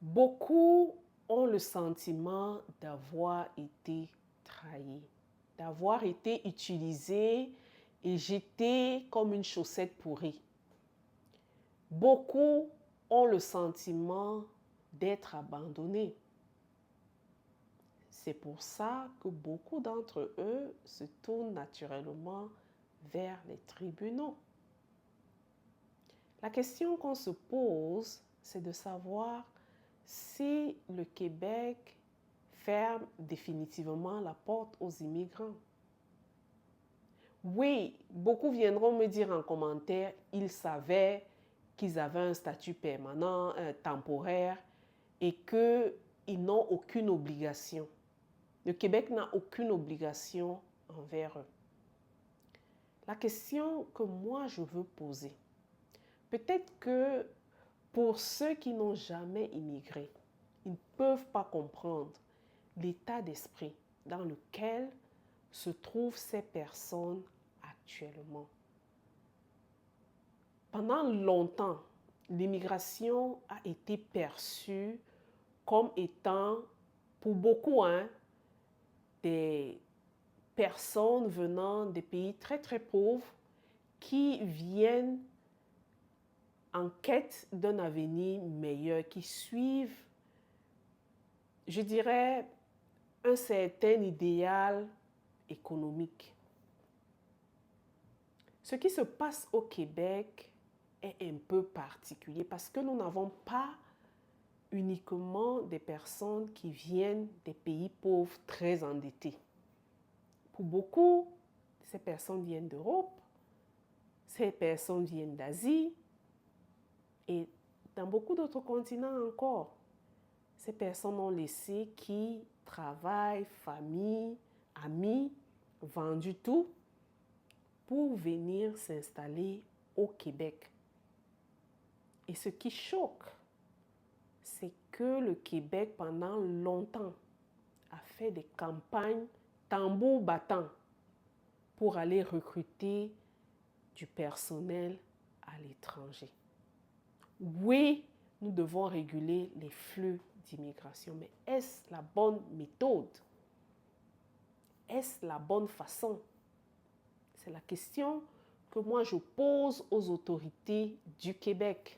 Beaucoup ont le sentiment d'avoir été trahis, d'avoir été utilisés et jetés comme une chaussette pourrie. Beaucoup ont le sentiment d'être abandonnés. C'est pour ça que beaucoup d'entre eux se tournent naturellement vers les tribunaux. La question qu'on se pose, c'est de savoir si le Québec ferme définitivement la porte aux immigrants. Oui, beaucoup viendront me dire en commentaire, ils savaient qu'ils avaient un statut permanent, temporaire, et qu'ils n'ont aucune obligation. Le Québec n'a aucune obligation envers eux. La question que moi je veux poser, peut-être que pour ceux qui n'ont jamais immigré, ils ne peuvent pas comprendre l'état d'esprit dans lequel se trouvent ces personnes actuellement. Pendant longtemps, l'immigration a été perçue comme étant, pour beaucoup, des personnes venant des pays très très pauvres qui viennent en quête d'un avenir meilleur, qui suivent, je dirais, un certain idéal économique. Ce qui se passe au Québec est un peu particulier parce que nous n'avons pas uniquement des personnes qui viennent des pays pauvres très endettés. Pour beaucoup, ces personnes viennent d'Europe, ces personnes viennent d'Asie et dans beaucoup d'autres continents encore. Ces personnes ont laissé qui travaillent, famille, amis, vendu tout pour venir s'installer au Québec. Et ce qui choque, c'est que le Québec, pendant longtemps, a fait des campagnes tambour battant pour aller recruter du personnel à l'étranger. Oui, nous devons réguler les flux d'immigration, mais est-ce la bonne méthode? Est-ce la bonne façon? C'est la question que moi je pose aux autorités du Québec.